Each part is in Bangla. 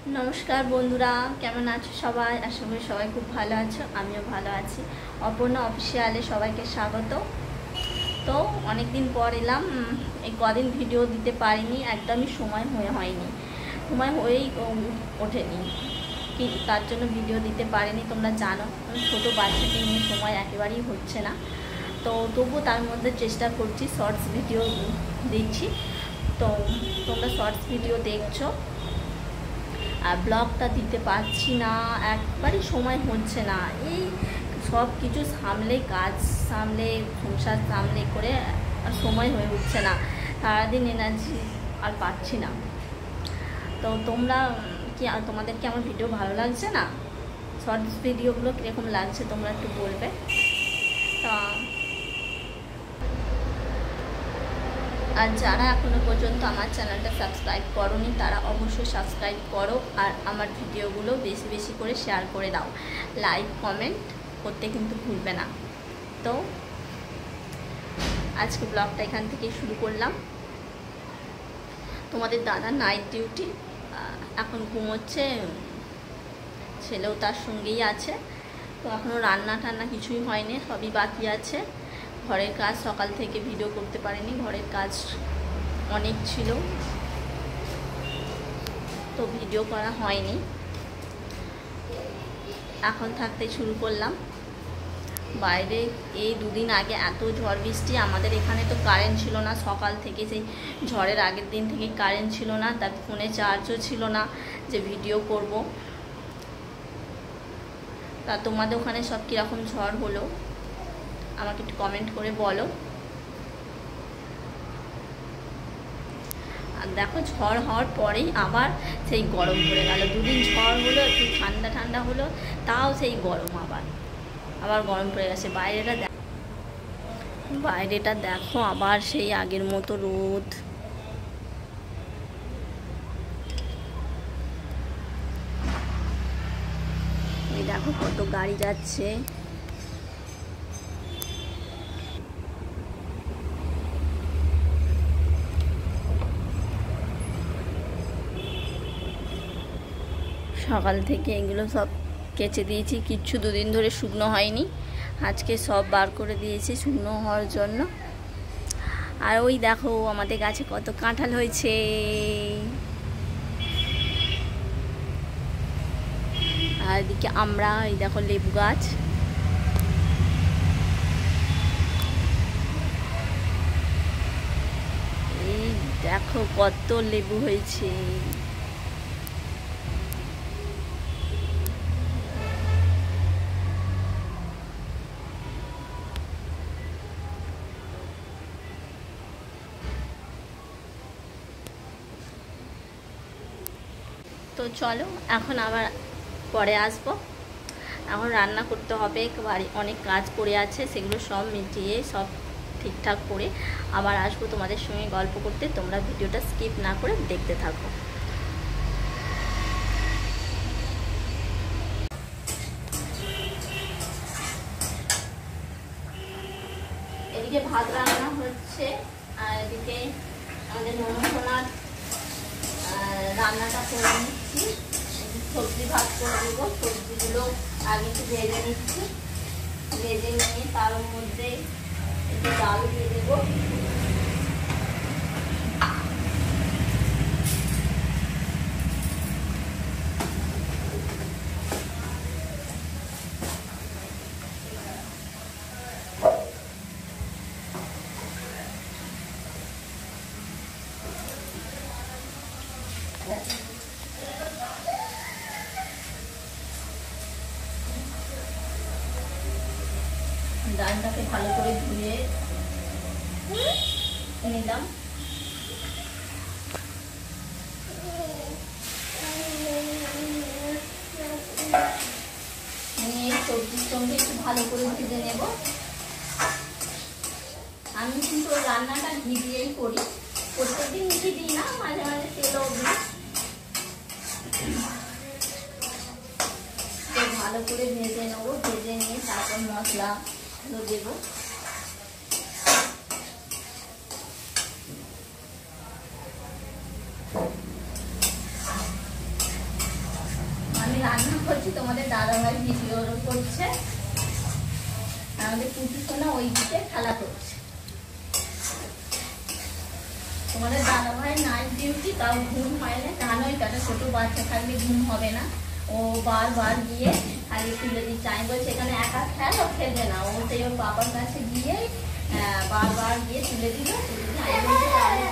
नमस्कार बंधुरा केमन आछो सबाई आशा करी सबाई खूब भालो आछो आमिओ भालो आछि। अपर्णा अफिशियाले सबाइके स्वागत। तो अनेक दिन पर एलाम এই কদিন ভিডিও দিতে পারিনি, একদমই সময় হয়নি, সময় হয়েই ওঠেনি কি তার জন্য ভিডিও দিতে পারিনি। তোমরা জানো ছোটো বাচ্চাকে নিয়ে সময় একেবারেই হচ্ছে না, তো তবু তার মধ্যে চেষ্টা করছি শর্টস ভিডিও দিচ্ছি। তো তোমরা শর্টস ভিডিও দেখছো আর ব্লগটা দিতে পারছি না, একবারই সময় হচ্ছে না। এই সব কিছু সামলে, কাজ সামলে, সংসার সামলে করে আর সময় হয়ে উঠছে না, সারাদিন এনার্জি আর পাচ্ছি না। তো তোমরা কি তোমাদের কি আমার ভিডিও ভালো লাগছে না? শর্টস ভিডিওগুলো কীরকম লাগছে তোমরা একটু বলবে। তা আর যারা এখনো পর্যন্ত আমার চ্যানেলটা সাবস্ক্রাইব করোনি তারা অবশ্যই সাবস্ক্রাইব করো, আর আমার ভিডিওগুলো বেশি বেশি করে শেয়ার করে দাও, লাইক কমেন্ট করতে কিন্তু ভুলবে না। তো আজকে ব্লগটা এখান থেকে শুরু করলাম। তোমাদের দাদা নাইট ডিউটি, এখন ঘুমোচ্ছে, ছেলেও তার সঙ্গেই আছে। তো এখনও রান্না টান্না কিছুই হয়নি, সবই বাকি আছে। ঘরের কাজ সকাল থেকে ভিডিও করতে পারিনি, ঘরের কাজ অনেক ছিল, তো ভিডিও করা হয়নি। এখন থাকতে শুরু করলাম। বাইরে এই দুদিন আগে এত ঝড় বৃষ্টি, আমাদের এখানে তো কারেন্ট ছিল না সকাল থেকে, সেই ঝড়ের আগের দিন থেকে কারেন্ট ছিল না, তার ফোনে চার্জও ছিল না যে ভিডিও করব। তা তোমাদের ওখানে সব কীরকম ঝড় হলো আমাকে একটু কমেন্ট করে বলো। আর দেখো ঝড় হওয়ার পরেই আবার সেই গরম পড়ে গেল। দুদিন ঝড় হলো, একটু ঠান্ডা ঠান্ডা হলো, তাও সেই গরম, আবার গরম পড়ে গেছে। বাইরেটা দেখো আবার সেই আগের মতো রোদ। এই দেখো কত গাড়ি যাচ্ছে। সকাল থেকে এগুলো সব কেচে দিয়েছি, কিচ্ছু দুদিন ধরে শুকনো হয়নি, আজকে সব বার করে দিয়েছি শুকনো হওয়ার জন্য। আর ওই দেখো আমাদের গাছে কত কাঁঠাল হয়েছে। আর এদিকে আমরা, এই দেখো লেবু গাছ। এই দেখো কত লেবু হয়েছে। তো চলো এখন আবার পরে আসবো, এখন রান্না করতে হবে, বাড়ি অনেক কাজ পড়ে আছে, সেগুলো সব মিটিয়ে সব ঠিকঠাক করে আবার আসবো তোমাদের সঙ্গে গল্প করতে। তোমরা ভিডিওটা স্কিপ না করে দেখতে থাকো। এদিকে ভাত রান্না হচ্ছে, আর এদিকে আমাদের ননদনার রান্নাটা করে নিচ্ছি। সবজি ভাত করে দেবো, সবজিগুলো আগে একটু ভেজে নিচ্ছি, ভেজে নিয়ে তার মধ্যে একটু ডাল দিয়ে দেবো। ডালটাকে ভালো করে ধুয়ে নিলাম। নিয়ে সবজির সঙ্গে একটু ভালো করে ভেজে নেব। আমি কিন্তু রান্নাটা ঘি দিয়েই করি, প্রত্যেকদিন ঘি দিই না, মাঝে মাঝে তেলও দিই। ভালো করে ভেজে নেবো, ভেজে নিয়ে তারপর মশলা দেবো। আমি রান্না করছি, তোমাদের দাদাভাই ভিডিও করছে, আমাদের পুটু সোনা ওই দিকে খেলা করছে। তোমাদের দাদাভাই নাইট ডিউটি, তাও ঘুম হয় না, জানোই একটা ছোট বাচ্চা থাকলে ঘুম হবে না। ও বারবার গিয়ে খালি তুলে দিচ্ছে, আমি বলছি এখানে একা খেল, ও খেলবে না, ও সেই ওর বাবার কাছে গিয়ে বারবার গিয়ে তুলে দিল।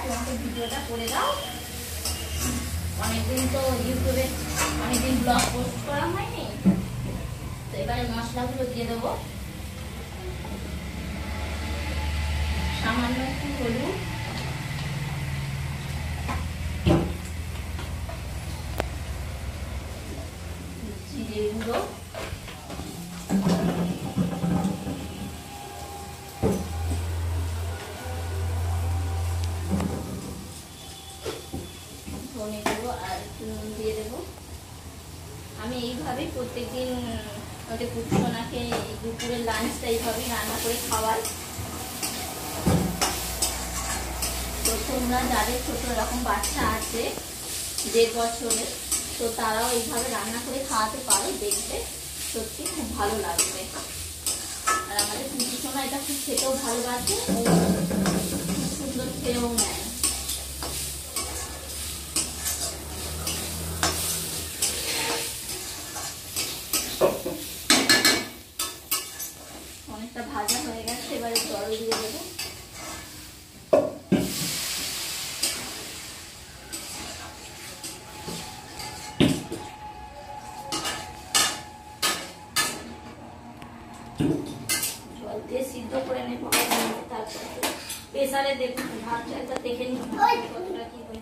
তোমাকে ভিডিওটা করে দাও, অনেকদিন তো ইউটিউবে অনেকদিন ব্লগ পোস্ট করা হয়নি। তো এবারে মশলাগুলো দিয়ে দেবো, সামান্য একটু হলুদ, জিরে গুঁড়ো, ধনে গুঁড়ো আর একটু নুন দিয়ে দেবো। আমি এইভাবেই প্রত্যেকদিন ওদের পুটুসোনাকে দুপুরের লাঞ্চটা এইভাবেই রান্না করে খাওয়াই। তো তোমরা যাদের ছোট এরকম বাচ্চা আছে 1.5 বছরের, তো তারাও এইভাবে রান্না করে খাওয়াতে পারো, দেখবে সত্যি খুব ভালো লাগবে। আর আমাদের পুটুসোনা এটা খুব খেতেও ভালোবাসে, ও খুব সুন্দর খেয়েও নেয়। অনেকটা ভাজা হয়ে গেছে, এবারে জল দিয়ে দেবো। জল দিয়ে সিদ্ধ করে নেবো, তারপরে প্রেসারে দেখুন ভাতটা একবার দেখে নিই কতটা কি হয়েছে।